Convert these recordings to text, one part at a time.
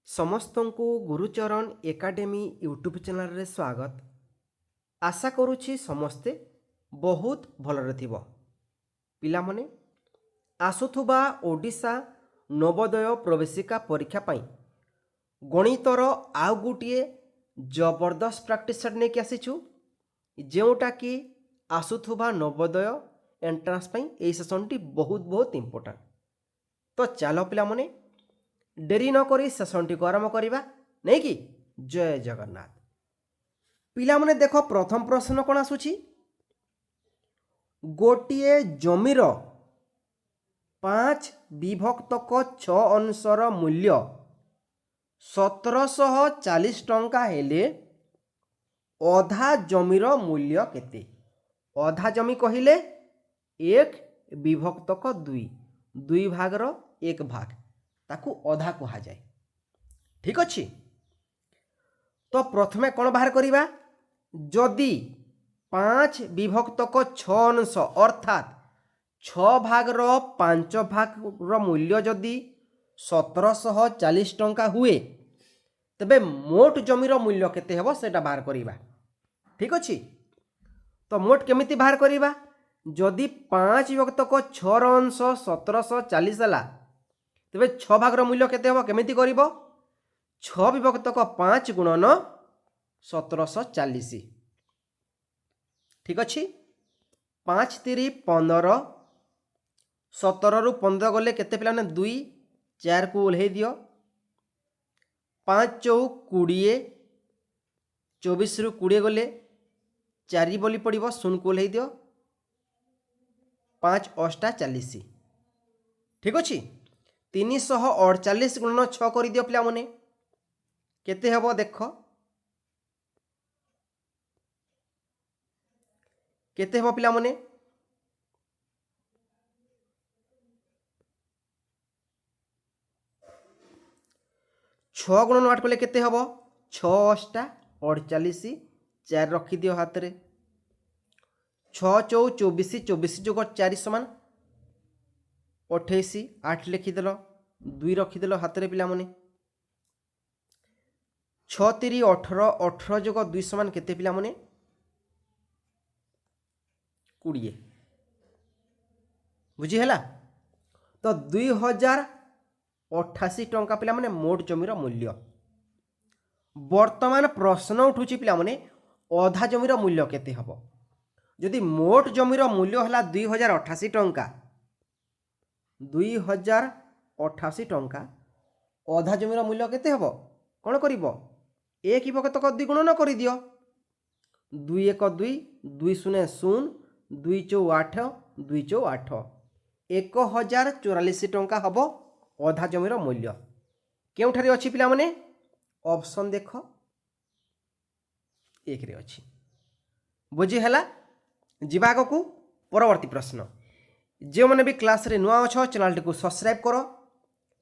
ସମସ୍ତଙ୍କୁ Gurucharan academy YouTube ଚ୍ୟାନେଲରେ ସ୍ୱାଗତ। ଆଶା କରୁଛି ସମସ୍ତେ ବହୁତ ଭଲରେ ଥିବ। ପିଲାମାନେ ଆସୁଥିବା ଓଡ଼ିଶା ନବୋଦୟ ପ୍ରବେଶିକା ପରୀକ୍ଷା ପାଇଁ ଗଣିତର ଆଉ ଗୋଟିଏ ଜବରଦସ୍ତ ପ୍ରାକ୍ଟିସ୍ ସେଟ୍ ନେଇକି ଆସିଛୁ, ଯେଉଁଟାକି ଆସୁଥିବା ନବୋଦୟ ଏଣ୍ଟ୍ରାନ୍ସ ପାଇଁ ଏହି ସେସନ୍ଟି ବହୁତ ଇମ୍ପୋର୍ଟାଣ୍ଟ। ତ ଚାଲ ପିଲାମାନେ ଡେରି ନ କରି ସେସନ୍ଟିକୁ ଆରମ୍ଭ କରିବା ନେଇକି। ଜୟ ଜଗନ୍ନାଥ। ପିଲାମାନେ ଦେଖ, ପ୍ରଥମ ପ୍ରଶ୍ନ କ'ଣ ଆସୁଛି? ଗୋଟିଏ ଜମିର 5/6 ଅଂଶର ମୂଲ୍ୟ 1740 ଟଙ୍କା ହେଲେ ଅଧା ଜମିର ମୂଲ୍ୟ କେତେ? ଅଧା ଜମି କହିଲେ 1/2, 2 ଭାଗର 1 ଭାଗ, ତାକୁ ଅଧା କୁହାଯାଏ। ଠିକ୍ ଅଛି। ତ ପ୍ରଥମେ କ'ଣ ବାହାର କରିବା? ଯଦି 5/6 ଅଂଶ ଅର୍ଥାତ୍ 6 ଭାଗର 5 ଭାଗର ମୂଲ୍ୟ ଯଦି 1740 ଟଙ୍କା ହୁଏ, ତେବେ ମୋଟ ଜମିର ମୂଲ୍ୟ କେତେ ହେବ ସେଇଟା ବାହାର କରିବା। ଠିକ୍ ଅଛି। ତ ମୋଟ କେମିତି ବାହାର କରିବା? ଯଦି 5/6ର ଅଂଶ 1740 ହେଲା, ତେବେ 6 ଭାଗର ମୂଲ୍ୟ କେତେ ହେବ? କେମିତି କରିବ? 6/5 ଗୁଣନ 1740। ଠିକ୍ ଅଛି। 5 3 15, 17ରୁ 15 ଗଲେ କେତେ ପିଲାମାନେ? 2, 4କୁ ଓହ୍ଲେଇ ଦିଅ। 5 4 20, 24ରୁ 20 ଗଲେ 4 ବୋଲି ପଡ଼ିବ, 0କୁ ଓହ୍ଲେଇ ଦିଅ। 5 8 40। ଠିକ୍ ଅଛି। 348 ଗୁଣନ 6 କରିଦିଅ ପିଲାମାନେ। କେତେ ହେବ ଦେଖ? କେତେ ହେବ ପିଲାମାନେ? 6 ଗୁଣନ 8 କଲେ କେତେ ହେବ? 6 8 48, 4 ରଖିଦିଅ ହାତରେ। 6 4 24, 24 ଯୋଗ 4 ସମାନ 28, 8 ଲେଖିଦେଲ, 2 ରଖିଦେଲ ହାତରେ ପିଲାମାନେ। 6 3 18, 18 ଯୋଗ 2 ସମାନ କେତେ ପିଲାମାନେ? 20। ବୁଝିହେଲା? ତ 2088 ଟଙ୍କା ପିଲାମାନେ ମୋଟ ଜମିର ମୂଲ୍ୟ। ବର୍ତ୍ତମାନ ପ୍ରଶ୍ନ ଉଠୁଛି ପିଲାମାନେ, ଅଧା ଜମିର ମୂଲ୍ୟ କେତେ ହେବ? ଯଦି ମୋଟ ଜମିର ମୂଲ୍ୟ ହେଲା 2088 ଟଙ୍କା, 2088 ଟଙ୍କା, ଅଧା ଜମିର ମୂଲ୍ୟ କେତେ ହେବ? କ'ଣ କରିବ? 1/2 ଗୁଣନ କରିଦିଅ। 2 1 2, 2 0 0, 2 4 8, 2 4 8, 1044 ଟଙ୍କା ହେବ ଅଧା ଜମିର ମୂଲ୍ୟ। କେଉଁଠାରେ ଅଛି ପିଲାମାନେ? ଅପସନ୍ ଦେଖ, 1ରେ ଅଛି। ବୁଝିହେଲା? ଯିବା ଆଗକୁ। ପରବର୍ତ୍ତୀ ପ୍ରଶ୍ନ। ଯେଉଁମାନେ ବି କ୍ଲାସ୍ରେ ନୂଆ ଅଛ, ଚ୍ୟାନେଲଟିକୁ ସବସ୍କ୍ରାଇବ୍ କର,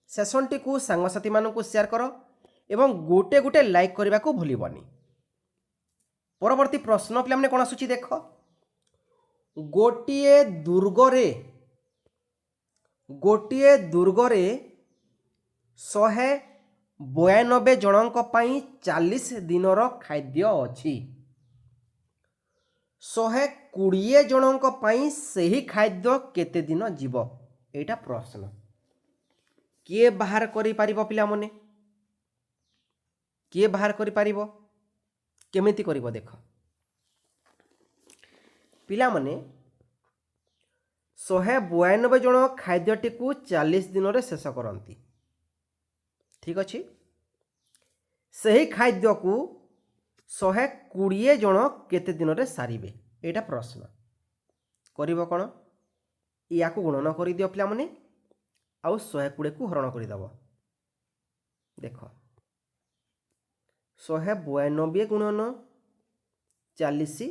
ସେସନ୍ଟିକୁ ସାଙ୍ଗସାଥିମାନଙ୍କୁ ସେୟାର କର ଏବଂ ଗୋଟେ ଲାଇକ୍ କରିବାକୁ ଭୁଲିବନି। ପରବର୍ତ୍ତୀ ପ୍ରଶ୍ନ ପିଲାମାନେ କ'ଣ ଆସୁଛି ଦେଖ? ଗୋଟିଏ ଦୁର୍ଗରେ 192 ଜଣଙ୍କ ପାଇଁ 40 ଦିନର ଖାଦ୍ୟ ଅଛି। 120 ଜଣଙ୍କ ପାଇଁ ସେହି ଖାଦ୍ୟ କେତେ ଦିନ ଯିବ? ଏଇଟା ପ୍ରଶ୍ନ। କିଏ ବାହାର କରିପାରିବ ପିଲାମାନେ? କିଏ ବାହାର କରିପାରିବ? କେମିତି କରିବ ଦେଖ ପିଲାମାନେ। 192 ଜଣ ଖାଦ୍ୟଟିକୁ 40 ଦିନରେ ଶେଷ କରନ୍ତି। ଠିକ୍ ଅଛି। ସେହି ଖାଦ୍ୟକୁ 120 ଜଣ କେତେ ଦିନରେ ସାରିବେ? ଏଇଟା ପ୍ରଶ୍ନ। କରିବ କ'ଣ? ୟାକୁ ଗୁଣନ କରିଦିଅ ପିଲାମାନେ, ଆଉ 120କୁ ହରଣ କରିଦେବ। ଦେଖ, 192 ଗୁଣନ 40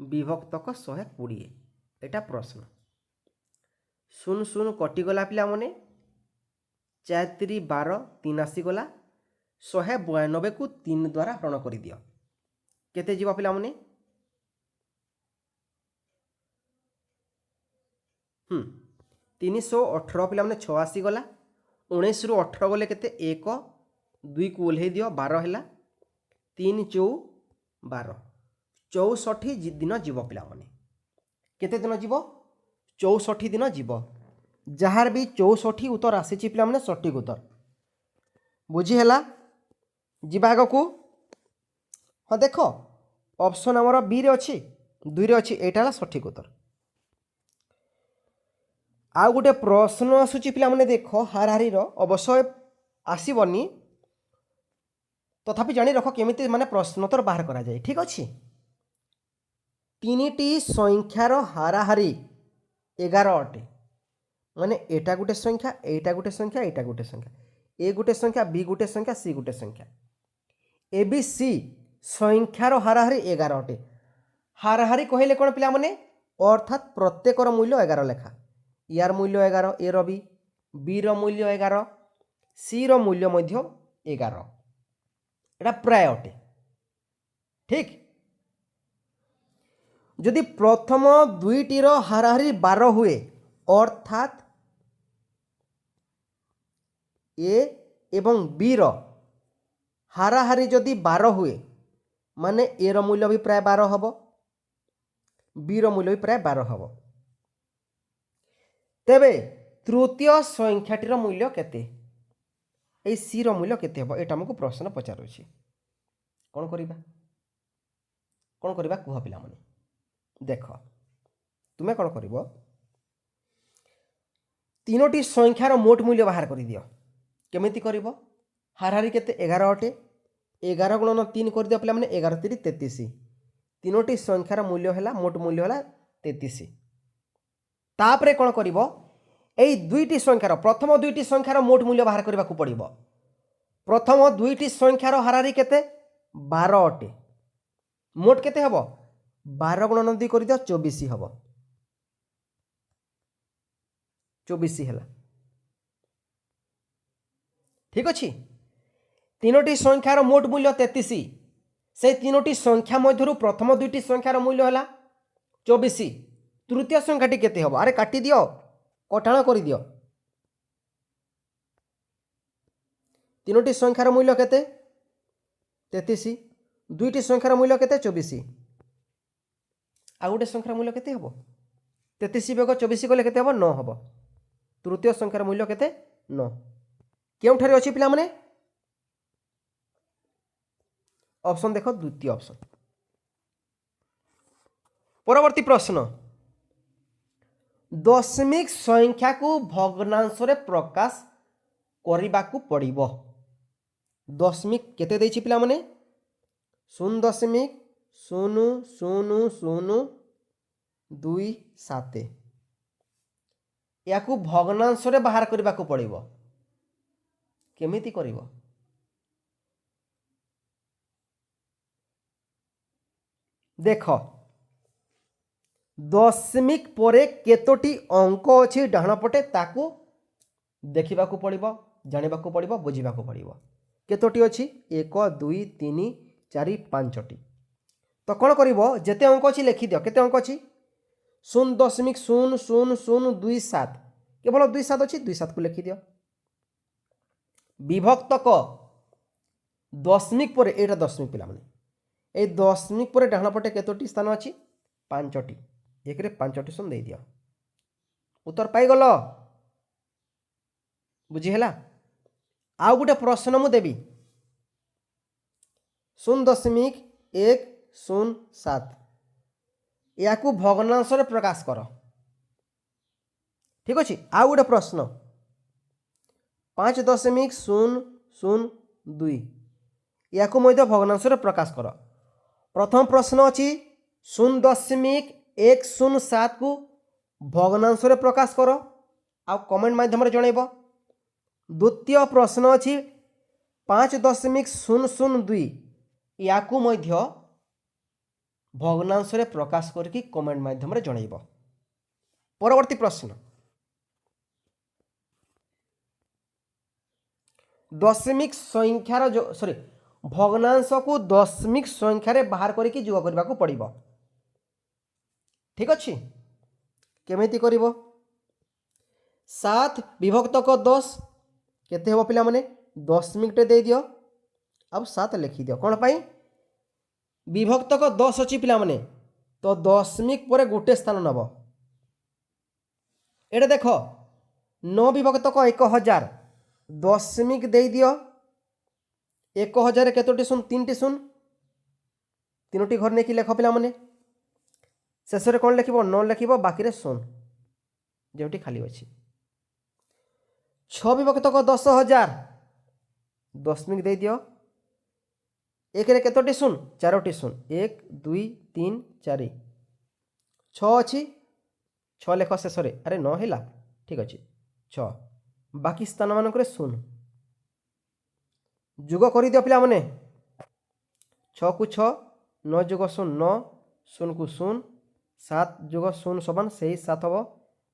ବିଭକ୍ତକ 120, ଏଇଟା ପ୍ରଶ୍ନ। 0 0 କଟିଗଲା ପିଲାମାନେ, 4 3 12, 3 ଆସିଗଲା। 192କୁ 3 ଦ୍ୱାରା ହରଣ କରିଦିଅ। କେତେ ଯିବ ପିଲାମାନେ? 318 ପିଲାମାନେ। 6 ଆସିଗଲା। 19ରୁ 18 ଗଲେ କେତେ? 1, दुई को ओह्लै दियो 12 है 3 चौ 12 64 दिन जीव पिलाने केते दिन जीव 64 दिन जीव जार भी 64 उत्तर आसी पिलाने सठिक उत्तर बुझीला जीवा आग को हाँ देख ऑप्शन आमर बी रे अच्छी 2 रे अच्छी एटा है सठिक उत्तर आउ गोटे प्रश्न आसूची पिलाने देख हाराहारी अवश्य आसबनी तथापि जानी रख केमिति माने प्रश्नोत्तर बाहर करा जाए ठीक अच्छे 3टी संख्यार हाराहारी 11 अटे माने एटा गोटे संख्या एटा गोटे संख्या एटा गोटे संख्या ए गोटे संख्या बी गोटे संख्या सी गोटे संख्या ए बी सी संख्यार हाराहारी 11 अटे हाराहारी कहले कौन पिला माने अर्थात प्रत्येक मूल्य 11 लेखा यार मूल्य 11 ए रवि बी मूल्य 11 सी मूल्य मध्य 11 एटा प्राय अटे ठीक जदि प्रथम दुईटीर हाराहारी 12 हुए अर्थात ए एवं बी हाराहारी जदि 12 हुए माने ए मूल्य भी प्राय 12 हम बी मूल्य भी प्राय 12 हम तेबे तृतीय संख्याटीर मूल्य केते ए सी मूल्य केते हम एटा हमको प्रश्न पचारुछि कौन करबा कुह पिला माने देख तुम्हें कौन कर तीनोटी संख्यार मोट मूल्य बाहर कर दियो केमिति कर हाराहारी केते 11 अटे 11 गुणन 3 कर दियो पिला माने 11 3 33 तीनोटी संख्यार मूल्य है मोट मूल्य है 33 तापरे कौन कर दुईटी संख्यार प्रथम दुईटी संख्यार मोट मूल्य बाहर करने को पड़ो प्रथम दुईटी संख्यार हाराहारी केते 12 अटे मोट केते हबो 12 गुणन 2 कर दियो 24 हम 24 है ठीक अच्छे तीनोटी संख्यार मोट मूल्य 33 से तीनोटी संख्या मध्य प्रथम दुईटी संख्यार मूल्य है 24 तृतीय संख्याटी केते हबो अरे काटी दियो कटाण कर दियो तीनोटी संख्यार मूल्य केते 33 दुईटी संख्यार मूल्य केते 24 आ गोटे संख्यार मूल्य केते हबो 33 भाग 24 कले केते हबो 9 हबो तृतीय संख्यार मूल्य केते 9 केउठारे अछि पिला माने ऑप्शन देखो द्वितीय ऑप्शन परवर्ती प्रश्न दशमिक संख्या को भग्नांश रे प्रकाश करने को पड़िबो दशमिक केते देछि पिला माने 0.000027 या को भग्नांश रे बाहर करने को पड़िबो केमिति करिवो देख दशमिक परे केतोटी अंक अच्छी डाण पटे ताकू देखा पड़ो जाना पड़ो बुझा पड़ो केतोटी अच्छी 1 2 3 4 5टी तो कौन कर जिते अंक अच्छी लिखिद केते अंक अच्छी 0.000027 केवल 27 अच्छी 27 को लिखिद विभक्तक दशमिक पर एटा दशमिक पिला माने ए दशमिक पर डाण पटे केतोटी स्थान अच्छी 5टी एक 5टी शून्य दे दिया उत्तर पाईगल बुझीला आउ गोटे प्रश्न मु देवी 0.107 या को भग्नांश रे प्रकाश कर ठीक अच्छे आउ गोटे प्रश्न 5.002 या को मध्य भग्नांश रे प्रकाश कर प्रथम प्रश्न अच्छी 0.107 को भग्नांश रे प्रकाश कर आ कमेंट माध्यम रे जणैबो द्वितीय प्रश्न अच्छी 5.002 या को मध्य भग्नांश रे प्रकाश करके कमेंट माध्यम रे जणैबो परवर्ती प्रश्न दशमिक संख्यार जो सॉरी भग्नांश को दशमिक संख्या रे बाहर करके जोग करबा को पड़िबो ठीक अच्छे केमिति करिवो 7 विभक्तक 10 केते हो पिला माने दशमिक टे दे दियो अब 7 लिखि दियो कौन पाई विभक्तक 10 अच्छी पिला तो दशमिक पर गोटे स्थान नब एटे देख 9 विभक्तक 1000 दशमिक दे दियो 1000 केतोटी शून 3टी शून 3टी घर नहीं लेख पिला शेष में कौन लिख 9 लिख बाकी शून जोटी खाली अच्छी 6 विभक्तक 10,000 दशमिक दे दियो एक रे केतोटी शून 4टी शून 1 2 3 4 6 अच्छी 6 लेख शेष अरे 9 है ठीक अच्छे 6 बाकी स्थान मानक शून जुग कर दियो पिला 6 को 6 9 जुग शून 9 शून को शून 7 जुग शून समान से 7 हम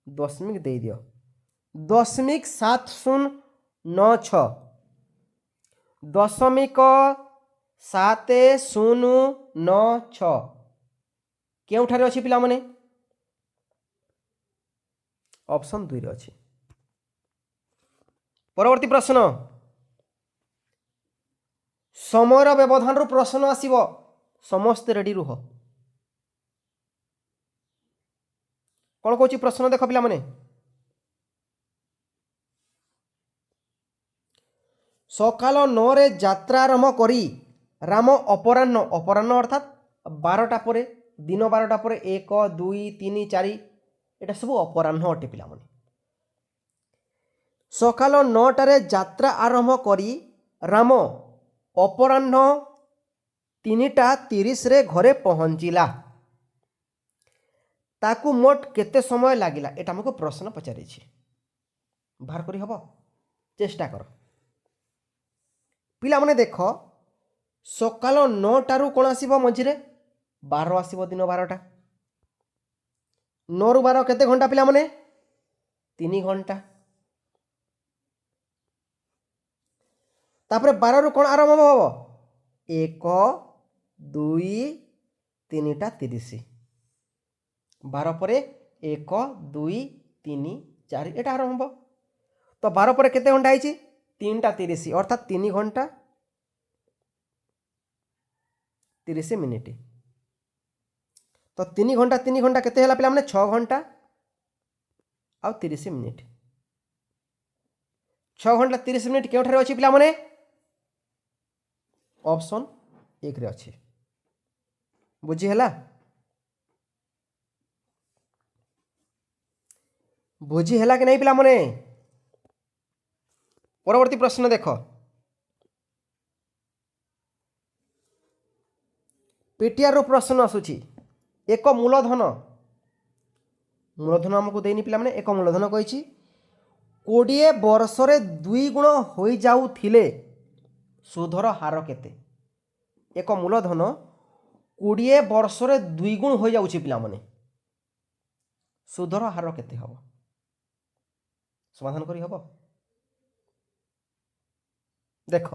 दशमिक दे दियो दशमिक 7096 दशमिक 7096 केउठारे अच्छी पिला ऑप्शन 2 रे अच्छी परवर्ती प्रश्न समयर व्यवधान रु प्रश्न आसीबो समस्त रेडी रुह कौन कौन प्रश्न देख पिला सकाल 9 रे यात्रा आरंभ करी राम अपराह्न अपराह्न अर्थात 12टा पर दिन 12टा पर 1 2 3 4 एटा सब अपराह्न अटे पिला सकाल 9टारे यात्रा आरंभ करी राम अपराह्न 3:30 रे घरे पहुँचला ताकू मोट केते समय लागिला एटा हमको प्रश्न पचारि बाहर करी हबो चेष्टा कर पिला माने देख सकाल 9टारू कौन आसीबो मझिरे 12 आसीबो दिन 12टा 9 रु 12 केते घंटा पिला माने 3 घंटा तापर 12 रु कौन आरंभ हबो 1 2 3:30 12 पर 1 2 3 4 एटा आरंभ तो 12 पर केते घंटा आइछि 3:30 अर्थात 3 घंटा 30 मिनिट तो 3 घंटा केते हला पिला माने 6 घंटा आ 30 मिनिट 6 घंटा 30 मिनिट केउठारे अछि पिला माने ऑप्शन 1 रे अछि बुझी हला बुझी हला कि नहीं पिला माने परवर्ती प्रश्न देख पीटीआर रो प्रश्न आसुची एक मूलधन मूलधन हमको देनी पिला माने एक मूलधन कहिछि 20 वर्ष रे 2 गुण होई जाउथिले सुधर हार केते एक मूलधन 20 वर्ष रे 2 गुण होई जाउछि पिला माने सुधर हार केते हबो समाधान करी हबो देख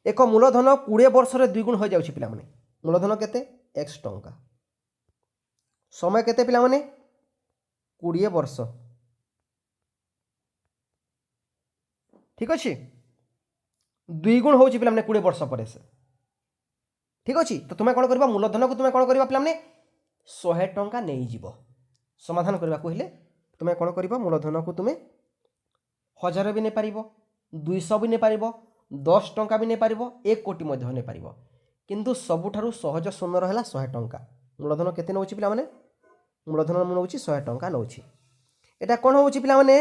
एक मूलधन 20 वर्ष रे 2 गुण हो जाउछि पिला माने मूलधन केते x टंका समय केते पिला माने 20 वर्ष ठीक अछि 2 गुण होउछि पिला माने 20 वर्ष परे से ठीक अछि तो तुमे कोन करबा मूलधन को तुमे कोन करबा पिला माने 100 टंका नै जिवो समाधान करबा कहिले तुमे कोन करबा मूलधन को तुमे 1000 भी नै पारिबो 200 भी नहीं पार 10 टंका भी नहीं पार 1 कोटी मध्य नहीं पार किंतु सबुठारु सहज सुंदर है 100 टंका मूलधन केते नौछि पिला माने मूलधन नौछि 100 टंका नौछि एटा कोन होछि पिला माने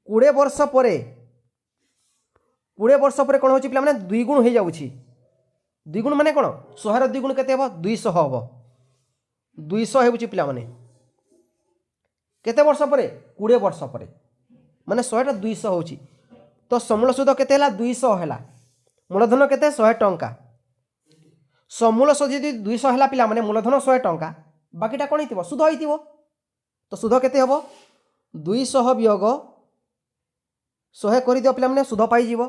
20 वर्ष परे 20 वर्ष परे कोन होछि पिला माने 2 गुण हो जाउछि 2 गुण माने कोन 100 रो 2 गुण केते हबो 200 हबो 200 हेउछि पिला माने केते वर्ष परे 20 वर्ष परे माने 100 टा 200 होछि तो समूल सुध केते हला 200 हला मूलधन केते 100 टंका समूल सुध यदि 200 हला पिला माने मूलधन 100 टंका बाकीटा कोन हितिबो सुध हितिबो तो सुध केते हबो 200 वियोग 100 करि दियो पिला माने सुध पाई जीवो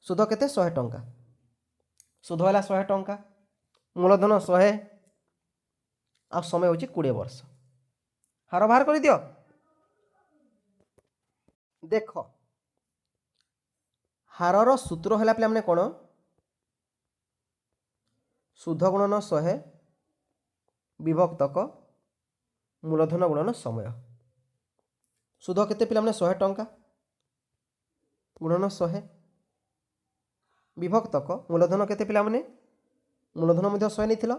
सुध केते 100 टंका सुध हला 100 टंका मूलधन 100 आ समय होची 20 वर्ष हार बाहर करि दियो देख हारर सूत्र है पे कौन शुद्ध गुणन 100 विभक्तक मूलधन गुणन समय शुद्ध केते पे 100 टंका गुणन 100 विभक्तक मूलधन केते पे मूलधन 100 नहीं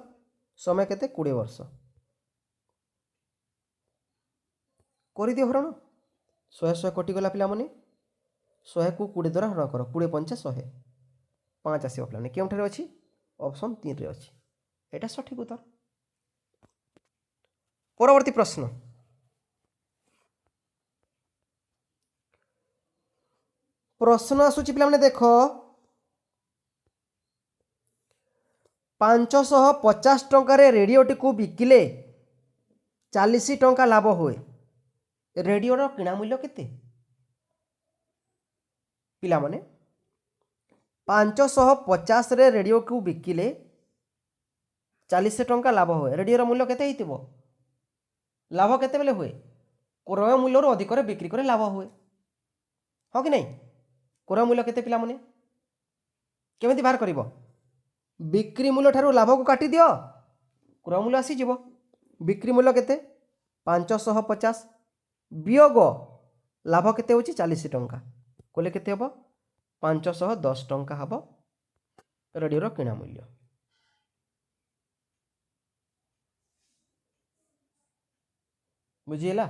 समय केते 20 वर्ष कर दियो हरण 100 कटिगला पे 100 को 20 द्वारा हरण कर 20 पंचा 100 5 आसो पे क्यों अच्छी ऑप्शन 3 रे अच्छी एटा सठिक उत्तर। परवर्ती प्रश्न आसूची पे देख 550 टंकार रेडियोटी को बिकिले 40 टंका लाभ हुए रेडियोर किणा मूल्य केते पिला माने 550 रे रेडियो को बिकिले 40 टंका लाभ हुए रेडियोर मूल्य केते हितिबो लाभ केते बेले हुए क्रय मूल्य अधिक बिक्री करे लाभ हुए हाँ कि नहीं क्रय मूल्य केते पिला माने केमिति बाहर करिवो बिक्री मूल्य ठारू लाभ को काटी दियो क्रय मूल्य आसी जीवो बिक्री मूल्य केते 550 वियोग लाभ केते होची 40 टंका कोले केते हबो 510 टंका हबो रेडियोर किणा मूल्य। बुझीला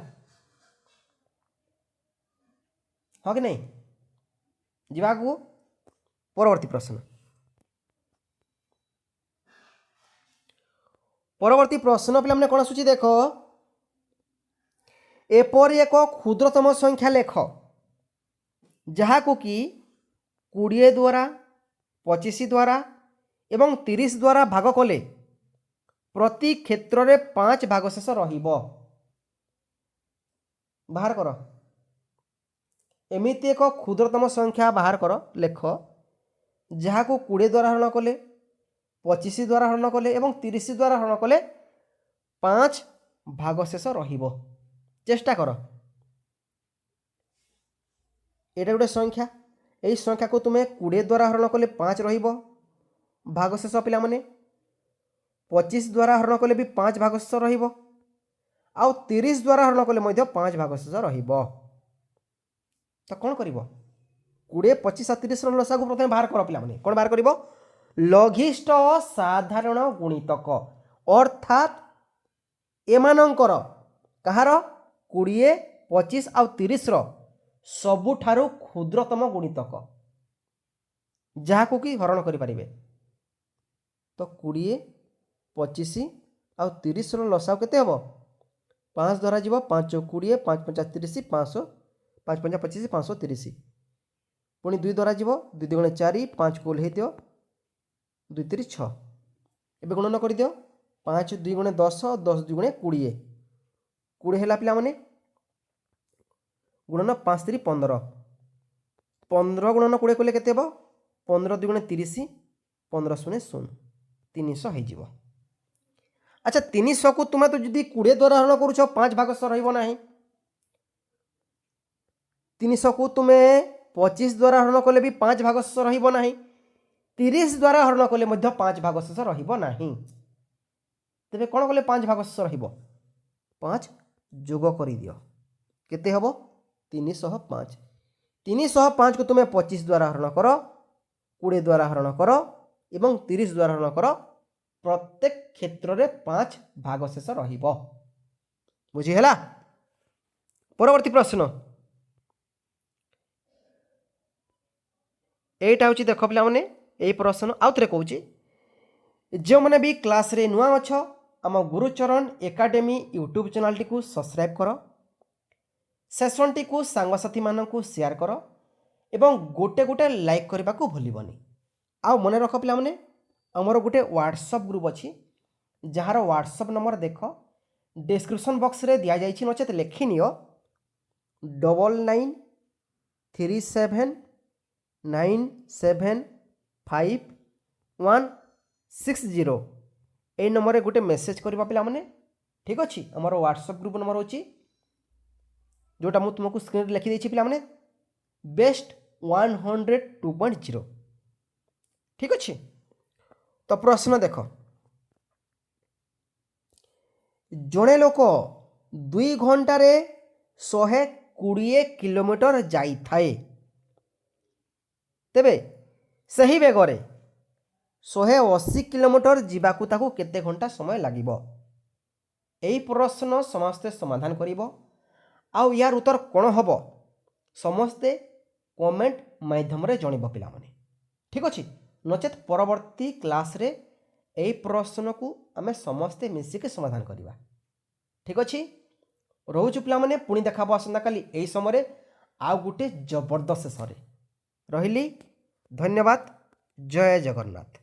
हाँ कि नहीं जीवा को परवर्ती प्रश्न पे कौन आसूची देख एपरी एक क्षुद्रतम संख्या लेख जहाकू कि 20 द्वारा 25 द्वारा एवं 30 द्वारा भाग कले प्रति क्षेत्र में 5 भागशेष रहिबो बाहर कर एमिति एक क्षुद्रतम संख्या बाहर कर लेख जहाकू 20 द्वारा हरण कले 25 द्वारा हरण कले एवं 30 द्वारा हरण कले 5 भागशेष रहिबो चेष्टा कर एटा गोटे संख्या यही संख्या को तुम्हें 20 द्वारा हरण कले 5 रहिबो भागशेष पिला माने 25 द्वारा हरण कले भी 5 भागशेष रहिबो आउ 30 द्वारा हरण कले मध्य 5 भागशेष रहिबो तो कौन करिवो 20 25 और 30 लसा को प्रथम बाहर कर पिला माने कौन बाहर करिवो लघिष्ठ साधारण गुणितक अर्थात एमानंकर कहार 20 25 और 30 सबुठारु क्षुद्रतम गुणितक जहाकू कि हरण करि परिबे तो 20 25 और 30 लसा केते हबो 5 द्वारा जीव 5 20 5 5 30 500 5 5 25 530 पुणी 2 द्वारा जीव 2 2 4 5 को ओल्हे दियो 2 3 6 एबे गुणन कर दियो 5 2 गुणे 10 10 2 गुणे 20 20 है पिला माने गुणन 5 3 15 15 गुणन 20 कले केते हबो 15 2 गुणे 30 15 शून्य 0 300 हो जीव। अच्छा 300 को तुम तो जदि 20 द्वारा हरण करूछ 5 भागशेष रहिबो नाही 300 को तुम्हें 25 द्वारा हरण कले भी 5 भागशेष रहिबो नाही 30 द्वारा हरण कले मध्य 5 भागशेष रहिबो नाही तेबे कोन कले 5 भागशेष रहिबो 5 जोग करि दियो केते हबो 305 305 को तुम्हें 25 द्वारा हरण करो 20 द्वारा हरण करो एवं 30 द्वारा हरण करो प्रत्येक क्षेत्र में 5 भागशेष रहिबो बुझी हैला। परवर्ती प्रश्न एटा होची देखो पिला माने एई प्रश्न आउ थरे कहूची जो माने भी क्लास रे नुआ अछ आम गुरुचरण एकेडमी यूट्यूब चैनल टी को सब्सक्राइब करो सेशन टी को सांगसाथी मानन को शेयर करो एवं गोटे गोटे लाइक करबा को भूलिबनी आ मने रख पिला माने हमर गोटे व्हाट्सएप ग्रुप अछि जहार व्हाट्सएप नंबर देख डिस्क्रिप्शन बॉक्स रे दिया जाइछि नचेत लिखि नियो 9937975160 ए नंबर रे गोटे मेसेज करबा पिला माने ठीक अछि हमर व्हाट्सएप ग्रुप नंबर होछि जोटा मु तुमको स्क्रीन रे लिखि देछि पिला माने बेस्ट 102.0। ठीक अच्छे। तो प्रश्न देख, जड़े लोक 2 घंटार 120 किलोमीटर जाई थाए, तेबे सही बेगरे 180 किलोमीटर जीवाकू ताकू केते घंटा समय लागिबो। एई प्रश्न समस्ते समाधान करिबो। आउ यार उत्तर कौन हबो समस्ते कमेंट माध्यम रे जणिबो पिला माने। ठीक अछि। नचेत परवर्ती क्लास रे एई प्रश्न को आमे समस्ते मिसिके समाधान करिबा। ठीक अछि। रोहुछु पिला माने, पुणी देखाबो आसंता काली एई समय आउ गुटे जबरदस्त शेषरे। रहिली, धन्यवाद। जय जगन्नाथ।